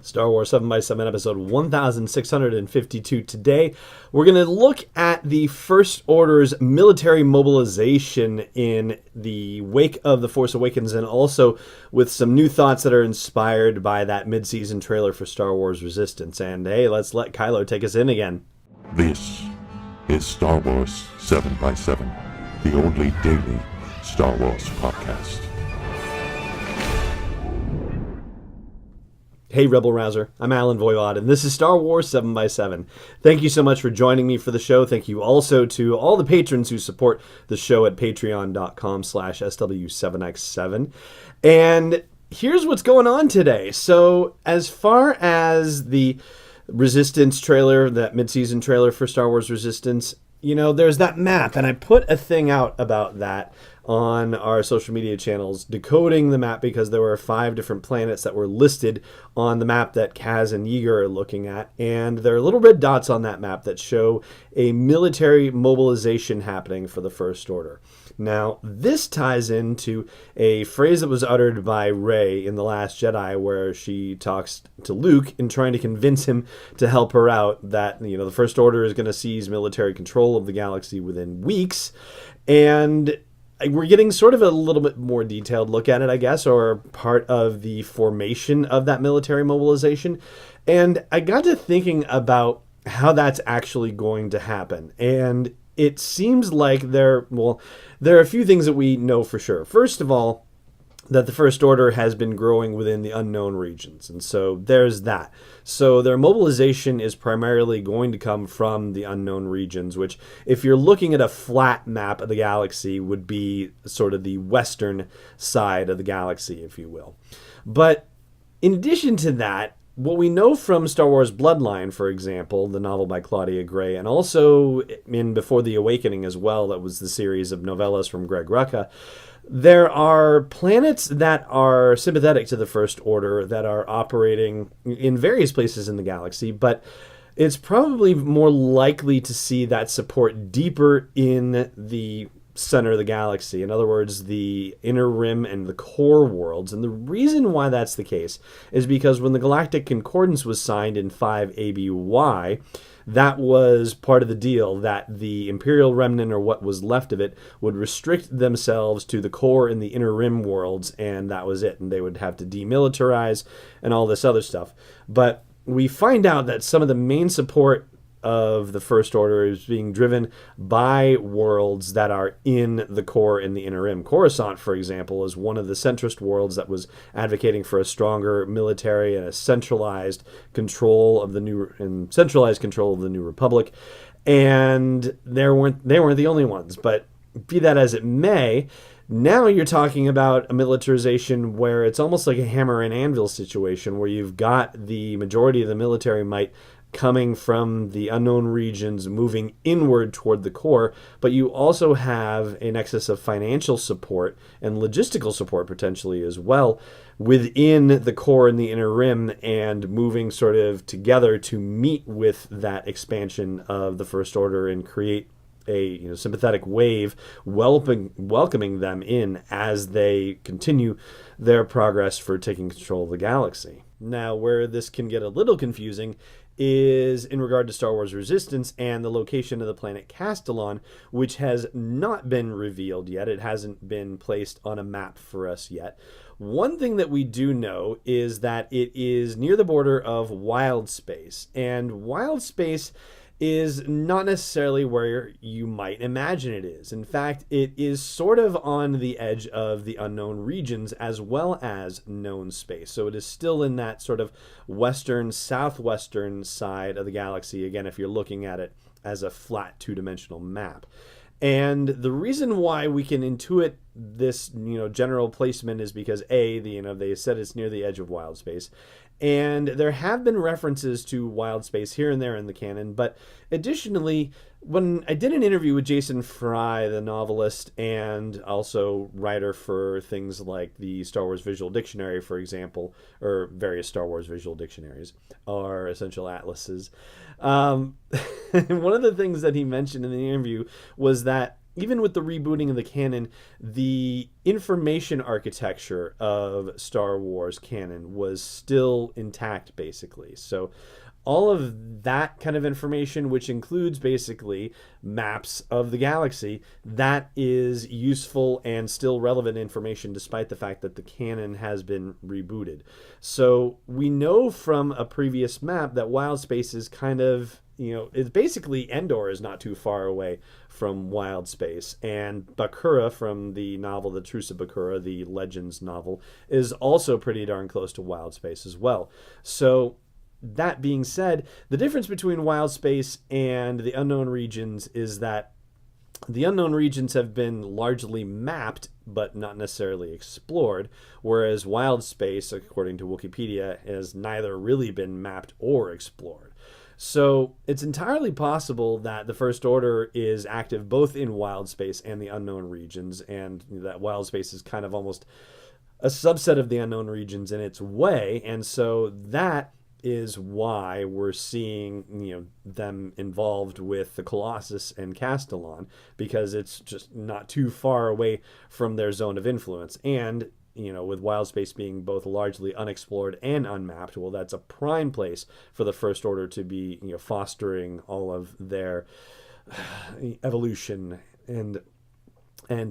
Star Wars 7x7 episode 1652 today. We're going to look at the First Order's military mobilization in the wake of The Force Awakens, and also with some new thoughts that are inspired by that mid-season trailer for Star Wars Resistance. And hey, let's let Kylo take us in again. This is Star Wars 7x7, the only daily Star Wars podcast. Hey Rebel Rouser, I'm Alan Voivod, and this is Star Wars 7x7. Thank you so much for joining me for the show. Thank you also to all the patrons who support the show at patreon.com/SW7x7. And here's what's going on today. So as far as the Resistance trailer, that mid-season trailer for Star Wars Resistance, you know, there's that map, and I put a thing out about that on our social media channels, decoding the map, because there were 5 different planets that were listed on the map that Kaz and Yeager are looking at, and there are little red dots on that map that show a military mobilization happening for the First Order. Now, this ties into a phrase that was uttered by Rey in The Last Jedi, where she talks to Luke in trying to convince him to help her out, that, you know, the First Order is going to seize military control of the galaxy within weeks, and we're getting sort of a little bit more detailed look at it, I guess, or part of the formation of that military mobilization. And I got to thinking about how that's actually going to happen. And it seems like there are a few things that we know for sure. First of all, that the First Order has been growing within the unknown regions. And so there's that. So their mobilization is primarily going to come from the unknown regions, which, if you're looking at a flat map of the galaxy, would be sort of the western side of the galaxy, if you will. But in addition to that, what we know from Star Wars Bloodline, for example, the novel by Claudia Gray, and also in Before the Awakening as well, that was the series of novellas from Greg Rucka, there are planets that are sympathetic to the First Order that are operating in various places in the galaxy, but it's probably more likely to see that support deeper in the center of the galaxy. In other words, the inner rim and the core worlds. And the reason why that's the case is because when the Galactic Concordance was signed in 5 ABY, that was part of the deal, that the Imperial Remnant, or what was left of it, would restrict themselves to the core and the inner rim worlds, and that was it. And they would have to demilitarize and all this other stuff. But we find out that some of the main support of the First Order is being driven by worlds that are in the core and the inner rim. Coruscant, for example, is one of the centrist worlds that was advocating for a stronger military and a centralized control of the New Republic. And they weren't the only ones. But be that as it may, now you're talking about a militarization where it's almost like a hammer and anvil situation, where you've got the majority of the military might coming from the unknown regions, moving inward toward the core, but you also have a nexus of financial support and logistical support potentially as well within the core and the inner rim, and moving sort of together to meet with that expansion of the First Order and create a sympathetic wave welcoming them in as they continue their progress for taking control of the galaxy. Now, where this can get a little confusing is in regard to Star Wars Resistance and the location of the planet Castellon, which has not been revealed yet. It hasn't been placed on a map for us yet. One thing that we do know is that it is near the border of Wild Space, and Wild Space is not necessarily where you might imagine it is. In fact, it is sort of on the edge of the unknown regions as well as known space. So it is still in that sort of western, southwestern side of the galaxy, again, if you're looking at it as a flat two-dimensional map. And the reason why we can intuit this, general placement is because they said it's near the edge of Wild Space, and there have been references to Wild Space here and there in the canon. But additionally, when I did an interview with Jason Fry, the novelist and also writer for things like the Star Wars Visual Dictionary, for example, or various Star Wars visual dictionaries, or essential atlases, one of the things that he mentioned in the interview was that even with the rebooting of the canon, the information architecture of Star Wars canon was still intact, basically. So all of that kind of information, which includes basically maps of the galaxy, that is useful and still relevant information despite the fact that the canon has been rebooted. So we know from a previous map that Wild Space is kind of, it's basically Endor is not too far away from Wild Space, and Bakura from the novel The Truce of Bakura, the Legends novel, is also pretty darn close to Wild Space as well. So that being said, the difference between Wild Space and the Unknown Regions is that the Unknown Regions have been largely mapped, but not necessarily explored, whereas Wild Space, according to Wikipedia, has neither really been mapped or explored. So it's entirely possible that the First Order is active both in Wild Space and the Unknown Regions, and that Wild Space is kind of almost a subset of the Unknown Regions in its way, and so that is why we're seeing them involved with the Colossus and Castellan, because it's just not too far away from their zone of influence. And with Wild Space being both largely unexplored and unmapped, well, that's a prime place for the First Order to be fostering all of their evolution and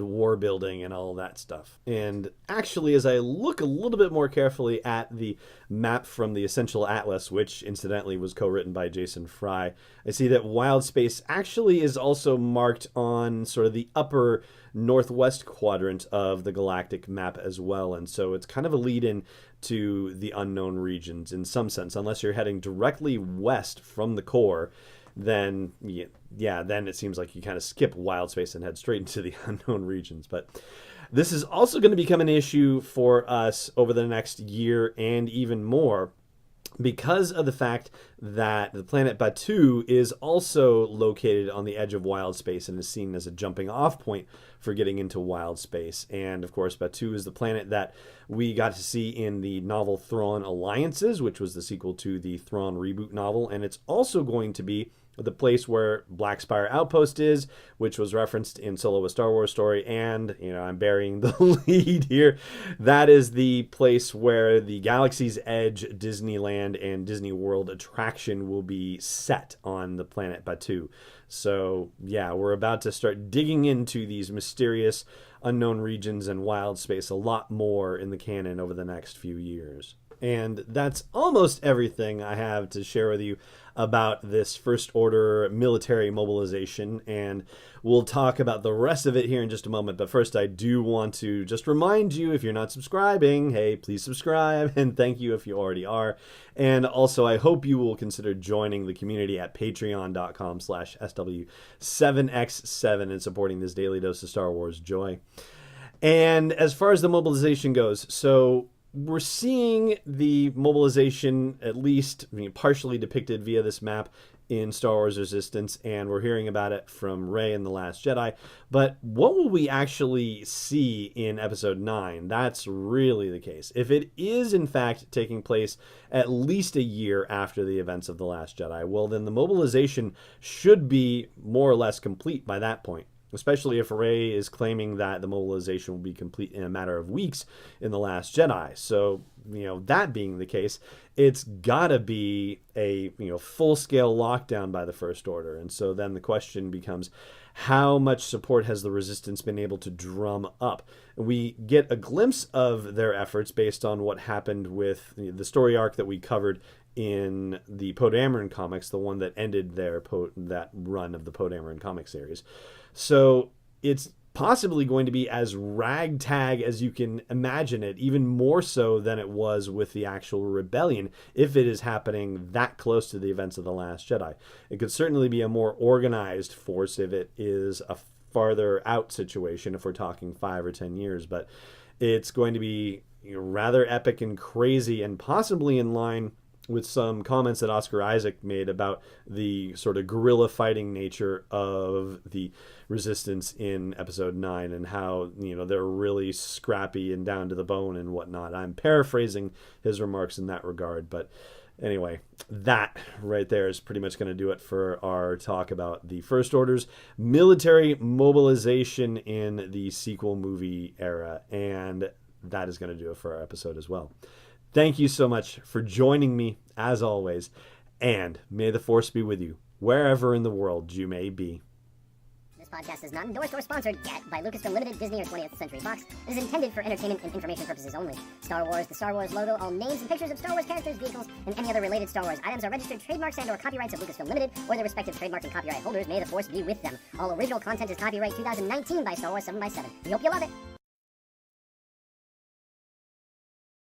war building and all that stuff. And actually, as I look a little bit more carefully at the map from the Essential Atlas, which incidentally was co-written by Jason Fry, I see that Wild Space actually is also marked on sort of the upper northwest quadrant of the galactic map as well. And so it's kind of a lead-in to the Unknown Regions in some sense, unless you're heading directly west from the core. Then then it seems like you kind of skip Wild Space and head straight into the Unknown Regions. But this is also going to become an issue for us over the next year and even more, because of the fact that the planet Batuu is also located on the edge of Wild Space and is seen as a jumping off point for getting into Wild Space. And of course, Batuu is the planet that we got to see in the novel Thrawn Alliances, which was the sequel to the Thrawn reboot novel. And it's also going to be the place where Black Spire Outpost is, which was referenced in Solo: A Star Wars Story, and, I'm burying the lead here, that is the place where the Galaxy's Edge Disneyland and Disney World attraction will be set on the planet Batuu. So, we're about to start digging into these mysterious Unknown Regions and Wild Space a lot more in the canon over the next few years. And that's almost everything I have to share with you about this First Order military mobilization, and we'll talk about the rest of it here in just a moment. But first, I do want to just remind you, if you're not subscribing, hey, please subscribe, and thank you if you already are. And also, I hope you will consider joining the community at patreon.com/SW7X7 and supporting this daily dose of Star Wars joy. And as far as the mobilization goes, so we're seeing the mobilization at least partially depicted via this map in Star Wars Resistance, and we're hearing about it from Rey in The Last Jedi. But what will we actually see in Episode 9? That's really the case. If it is, in fact, taking place at least a year after the events of The Last Jedi, well, then the mobilization should be more or less complete by that point, especially if Rey is claiming that the mobilization will be complete in a matter of weeks in The Last Jedi. So, that being the case, it's gotta be a, full-scale lockdown by the First Order. And so then the question becomes, how much support has the Resistance been able to drum up? We get a glimpse of their efforts based on what happened with the story arc that we covered in the Poe Dameron comics, the one that ended that run of the Poe Dameron comic series. So it's possibly going to be as ragtag as you can imagine it, even more so than it was with the actual rebellion, if it is happening that close to the events of The Last Jedi. It could certainly be a more organized force if it is a farther out situation, if we're talking 5 or 10 years, but it's going to be rather epic and crazy, and possibly in line with some comments that Oscar Isaac made about the sort of guerrilla fighting nature of the Resistance in Episode 9 and how, they're really scrappy and down to the bone and whatnot. I'm paraphrasing his remarks in that regard, but Anyway, that right there is pretty much going to do it for our talk about the First Order's military mobilization in the sequel movie era. And that is going to do it for our episode as well. Thank you so much for joining me, as always. And may the Force be with you, wherever in the world you may be. This podcast is not endorsed or sponsored yet by Lucasfilm Limited, Disney, or 20th Century Fox. It is intended for entertainment and information purposes only. Star Wars, the Star Wars logo, all names and pictures of Star Wars characters, vehicles, and any other related Star Wars items are registered trademarks and/or copyrights of Lucasfilm Limited or their respective trademark and copyright holders. May the Force be with them. All original content is copyright 2019 by Star Wars 7x7. We hope you love it.